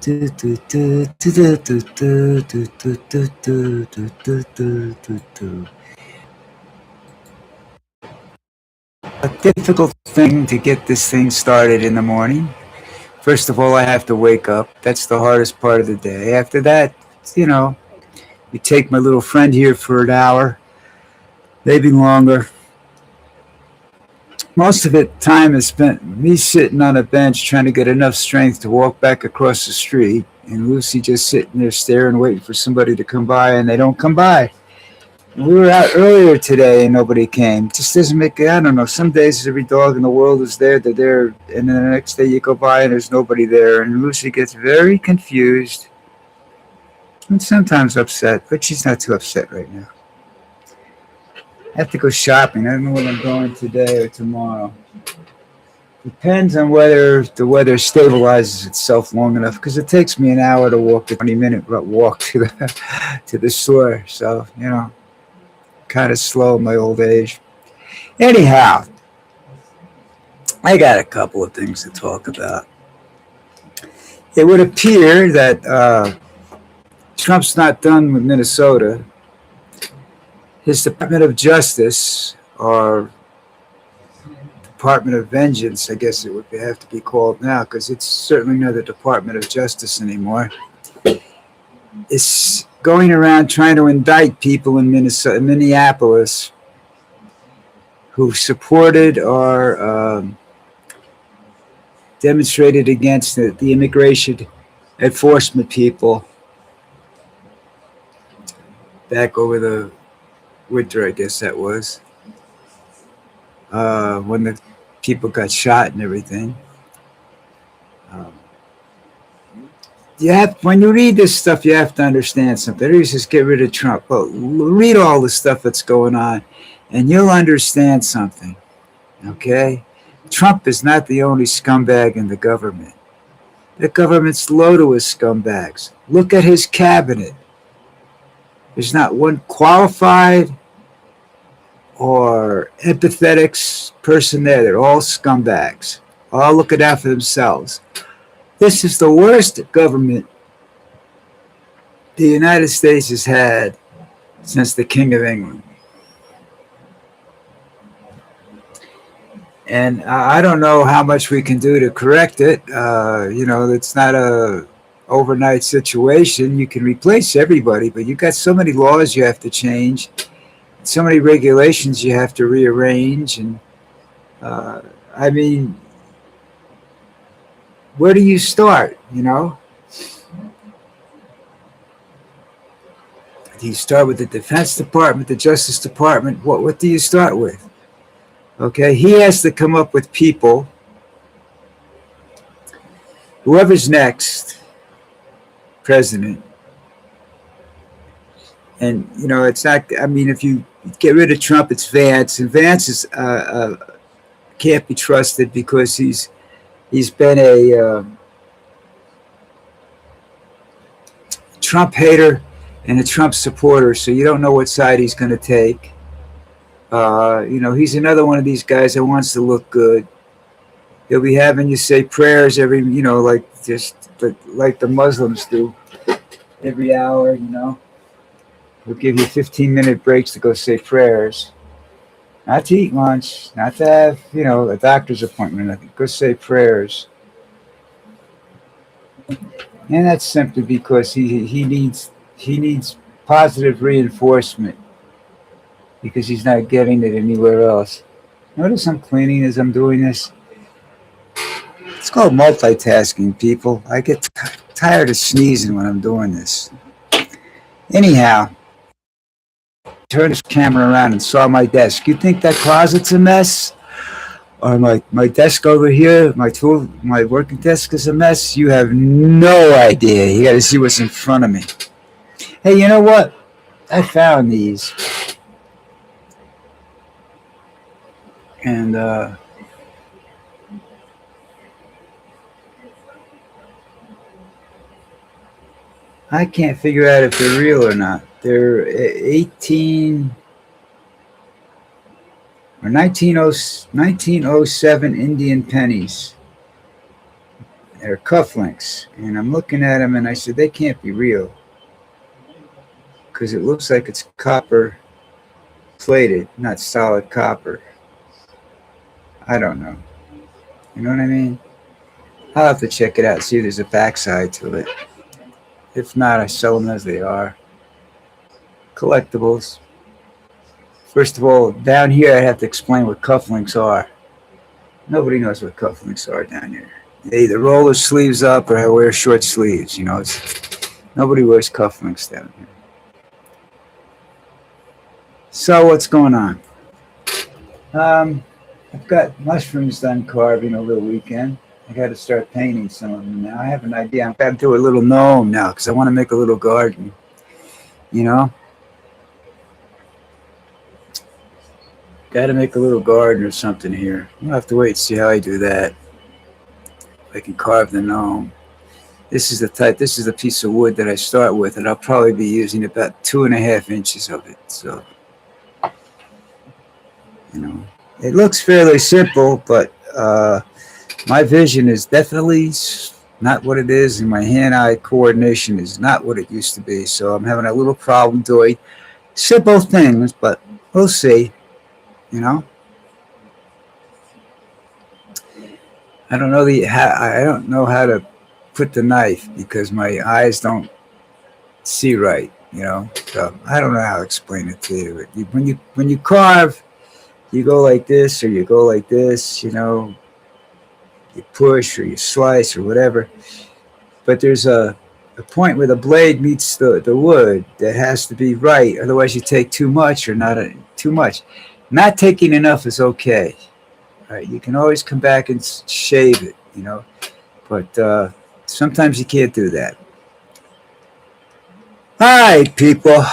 A difficult thing to get this thing started in the morning. First of all, I have to wake up. That's the hardest part of the day. After that, you know, you take my little friend here for an hour, maybe longer. Most of it time is spent me sitting on a bench trying to get enough strength to walk back across the street, and Lucy just sitting there staring, waiting for somebody to come by, and they don't come by. We were out earlier today and nobody came. It just doesn't make, I don't know. Some days every dog in the world is there, they're there, and then the next day you go by and there's nobody there. And Lucy gets very confused and sometimes upset, but she's not too upset right now. I have to go shopping. I don't know when I'm going today or tomorrow. Depends on whether the weather stabilizes itself long enough, because it takes me an hour to walk, a 20-minute walk to the store. So, you know, kind of slow in my old age. Anyhow, I got a couple of things to talk about. It would appear that Trump's not done with Minnesota. His Department of Justice, or Department of Vengeance, I guess it would have to be called now, because it's certainly not the Department of Justice anymore, is going around trying to indict people in Minneapolis who supported or demonstrated against the immigration enforcement people back over the winter, I guess that was, when the people got shot and everything. When you read this stuff, you have to understand something. They just get rid of Trump. Well, read all the stuff that's going on, and you'll understand something. Okay? Trump is not the only scumbag in the government. The government's loaded with scumbags. Look at his cabinet. There's not one qualified or empathetic person there. They're all scumbags, all looking out for themselves. This is the worst government the United States has had since the King of England. And I don't know how much we can do to correct it. It's not a overnight situation. You can replace everybody, but you've got so many laws you have to change, so many regulations you have to rearrange. And where do you start, Do you start with the Defense Department, the Justice Department? What do you start with? Okay, he has to come up with people, whoever's next president. And, it's not, if you get rid of Trump, it's Vance. And Vance is, can't be trusted because he's been a Trump hater and a Trump supporter, so you don't know what side he's going to take. He's another one of these guys that wants to look good. He'll be having you say prayers every, like the Muslims do, every hour. He'll give you 15-minute breaks to go say prayers, not to eat lunch, not to have, a doctor's appointment. I think go say prayers, and that's simply because he needs positive reinforcement, because he's not getting it anywhere else. Notice I'm cleaning as I'm doing this. It's called multitasking, people. I get tired of sneezing when I'm doing this. Anyhow, turned this camera around and saw my desk. You think that closet's a mess? Or my desk over here, my working desk is a mess? You have no idea. You got to see what's in front of me. Hey, you know what? I found these. And I can't figure out if they're real or not. They're 1907 Indian pennies. they're cufflinks, and I'm looking at them, and I said they can't be real because it looks like it's copper plated, not solid copper. I don't know. You know what I mean? I'll have to check it out, see if there's a backside to it. If not, I sell them as they are. Collectibles. First of all, down here I have to explain what cufflinks are. Nobody knows what cufflinks are down here. They either roll their sleeves up or wear short sleeves. You know, nobody wears cufflinks down here. So what's going on? I've got mushrooms done carving over the weekend. I got to start painting some of them now. I have an idea. I've got to do a little gnome now because I want to make a little garden. You know? Got to make a little garden or something here. I'll have to wait and see how I do that. If I can carve the gnome. This is the piece of wood that I start with, and I'll probably be using about 2.5 inches of it. So, you know, it looks fairly simple, but my vision is definitely not what it is, and my hand-eye coordination is not what it used to be. So I'm having a little problem doing simple things, but we'll see. You know, I don't know how to put the knife because my eyes don't see right. You know, so I don't know how to explain it to you. When you carve, you go like this or you go like this. You know, you push or you slice or whatever. But there's a point where the blade meets the wood that has to be right. Otherwise, you take too much or not too much. Not taking enough is okay. Right? You can always come back and shave it, you know, but sometimes you can't do that. All right, people.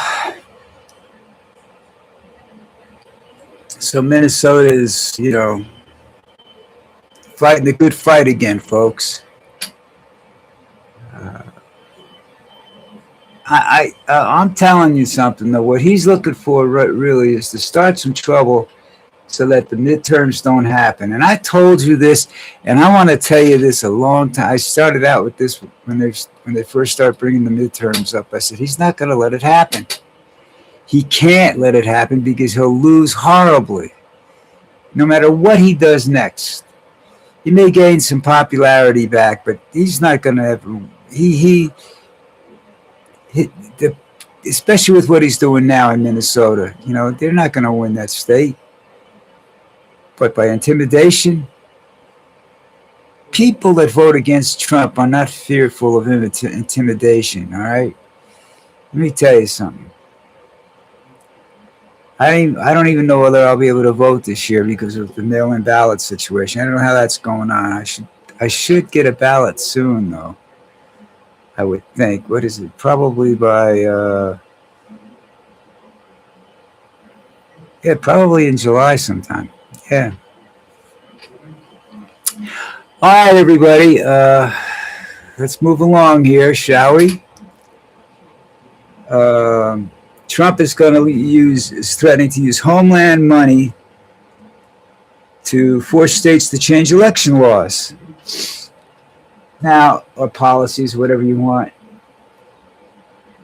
So Minnesota is, you know, fighting the good fight again, folks. I'm telling you something, though. What he's looking for really is to start some trouble so that the midterms don't happen. And I told you this, and I want to tell you this a long time. I started out with this when they first started bringing the midterms up. I said, he's not going to let it happen. He can't let it happen because he'll lose horribly, no matter what he does next. He may gain some popularity back, but he's not going to ever. Especially with what he's doing now in Minnesota, you know, they're not going to win that state. But by intimidation, people that vote against Trump are not fearful of intimidation, all right? Let me tell you something. I don't even know whether I'll be able to vote this year because of the mail-in ballot situation. I don't know how that's going on. I should get a ballot soon, though. I would think. What is it? Probably by, probably in July sometime. Yeah. All right, everybody. Let's move along here, shall we? Trump is threatening to use homeland money to force states to change election laws. Now, or policies, whatever you want.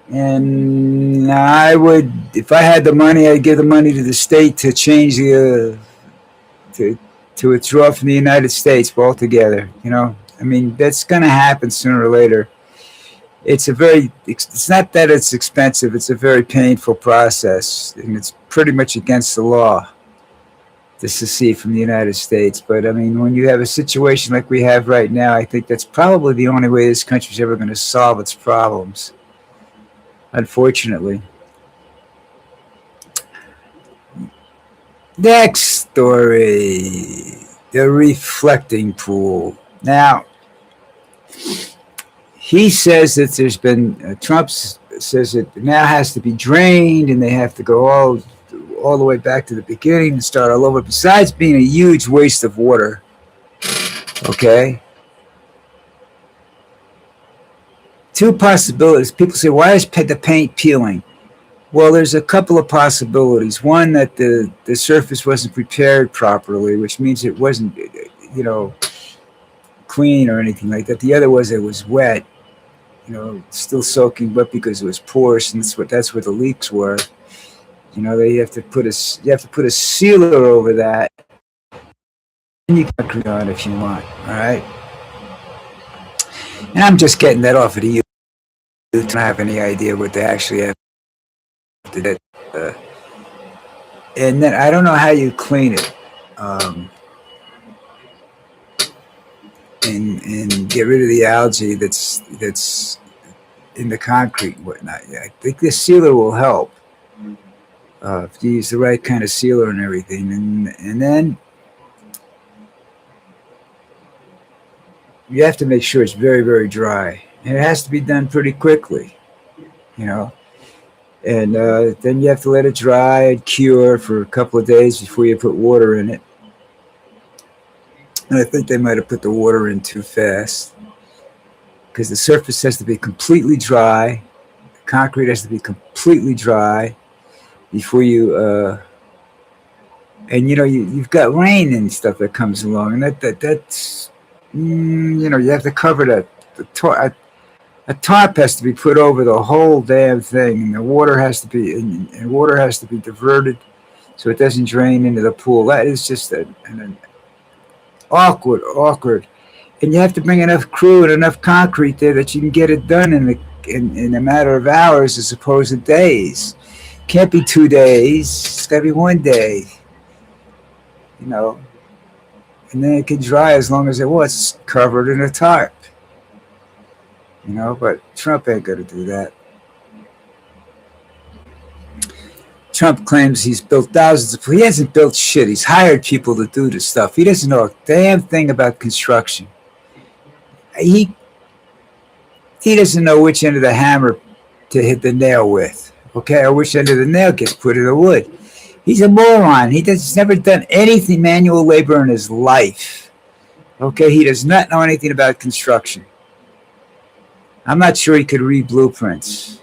And I would, if I had the money, I'd give the money to the state to change to withdraw from the United States altogether. You know, I mean, that's going to happen sooner or later. It's not that it's expensive. It's a very painful process, and it's pretty much against the law to secede from the United States. But I mean, when you have a situation like we have right now, I think that's probably the only way this country's ever going to solve its problems, unfortunately. Next story, the reflecting pool. Now, he says that there's been, Trump says it now has to be drained and they have to go all the way back to the beginning and start all over, besides being a huge waste of water. Okay? Two possibilities. People say, why is the paint peeling? Well, there's a couple of possibilities. One, that the surface wasn't prepared properly, which means it wasn't, you know, clean or anything like that. The other was it was wet, still soaking wet because it was porous, and that's where the leaks were. You have to put a sealer over that, and you can concrete on if you want. All right, and I'm just getting that off of the YouTube. I don't have any idea what they actually have to do. And then I don't know how you clean it, and get rid of the algae that's in the concrete and whatnot. Yeah, I think the sealer will help. If you use the right kind of sealer and everything, and then you have to make sure it's very, very dry, and it has to be done pretty quickly, and then you have to let it dry and cure for a couple of days before you put water in it. And I think they might have put the water in too fast, because the surface has to be completely dry, the concrete has to be completely dry before you and you've got rain and stuff that comes along, and that's you have to cover that. A tarp has to be put over the whole damn thing, and the water has to be and water has to be diverted so it doesn't drain into the pool. That is just an awkward, and you have to bring enough crew and enough concrete there that you can get it done in a matter of hours as opposed to days. Can't be 2 days. It's got to be 1 day. And then it can dry as long as it was covered in a tarp. But Trump ain't going to do that. Trump claims he's built thousands of. He hasn't built shit. He's hired people to do the stuff. He doesn't know a damn thing about construction. He doesn't know which end of the hammer to hit the nail with. Okay, or which end of the nail gets put in the wood. He's a moron. He's never done anything manual labor in his life. Okay, he does not know anything about construction. I'm not sure he could read blueprints.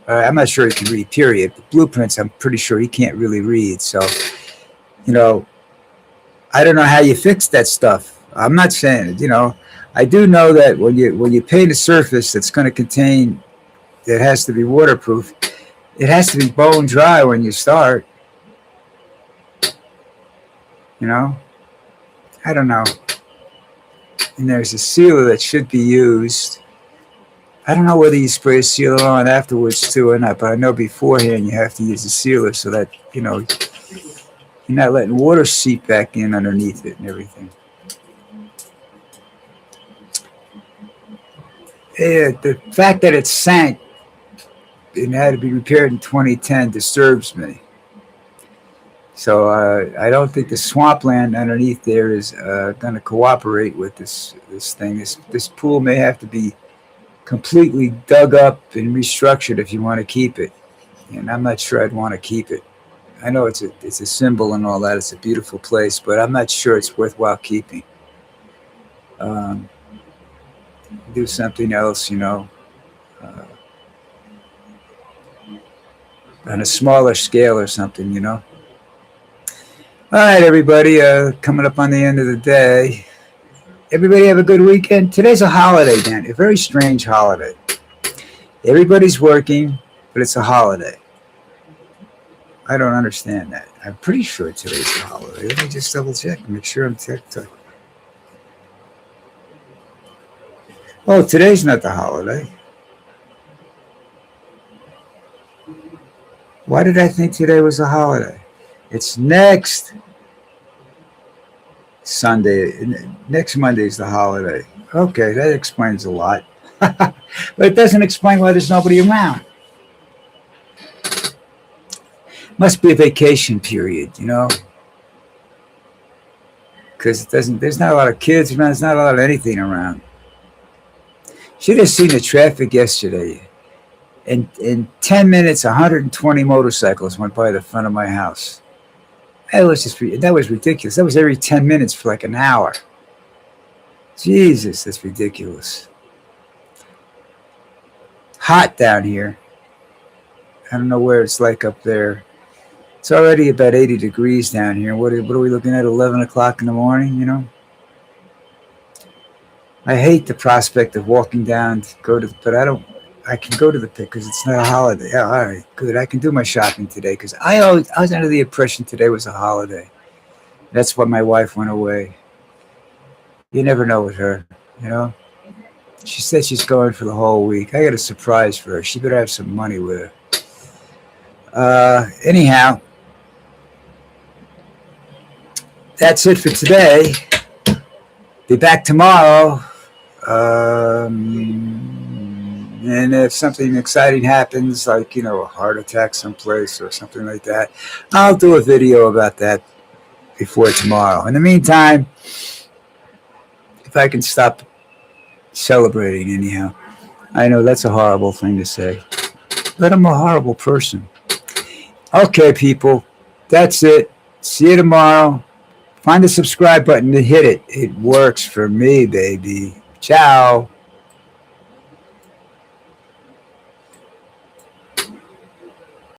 I'm not sure he can read, period. But blueprints, I'm pretty sure he can't really read. So, I don't know how you fix that stuff. I'm not saying it. I do know that when you paint a surface that's going to contain, it has to be waterproof. It has to be bone dry when you start. I don't know. And there's a sealer that should be used. I don't know whether you spray a sealer on afterwards too or not, but I know beforehand you have to use a sealer so that, you're not letting water seep back in underneath it and everything. Yeah, the fact that it sank and had to be repaired in 2010 disturbs me. So I don't think the swampland underneath there is going to cooperate with this thing. This pool may have to be completely dug up and restructured if you want to keep it. And I'm not sure I'd want to keep it. I know it's a symbol and all that. It's a beautiful place, but I'm not sure it's worthwhile keeping. Do something else, on a smaller scale or something, All right, everybody, coming up on the end of the day. Everybody have a good weekend. Today's a holiday, Dan, a very strange holiday. Everybody's working, but it's a holiday. I don't understand that. I'm pretty sure today's a holiday. Let me just double check and make sure I'm checked. Oh, today's not the holiday. Why did I think today was a holiday? It's next Sunday. Next Monday is the holiday. Okay, that explains a lot. But it doesn't explain why there's nobody around. Must be a vacation period, Because there's not a lot of kids around. There's not a lot of anything around. Should have seen the traffic yesterday. In 10 minutes, 120 motorcycles went by the front of my house. That was ridiculous. That was every 10 minutes for like an hour. Jesus, that's ridiculous. Hot down here. I don't know where it's like up there. It's already about 80 degrees down here. What are we looking at, 11 o'clock in the morning, I hate the prospect of walking down to go to, but I don't. I can go to the pit because it's not a holiday. Yeah, all right, good. I can do my shopping today because I was under the impression today was a holiday. That's why my wife went away. You never know with her, you know. She said she's going for the whole week. I got a surprise for her. She better have some money with her. Anyhow, that's it for today. Be back tomorrow. And if something exciting happens, like, a heart attack someplace or something like that, I'll do a video about that before tomorrow. In the meantime, if I can stop celebrating anyhow. I know that's a horrible thing to say, but I'm a horrible person. Okay, people, that's it. See you tomorrow. Find the subscribe button and hit it. It works for me, baby. Ciao.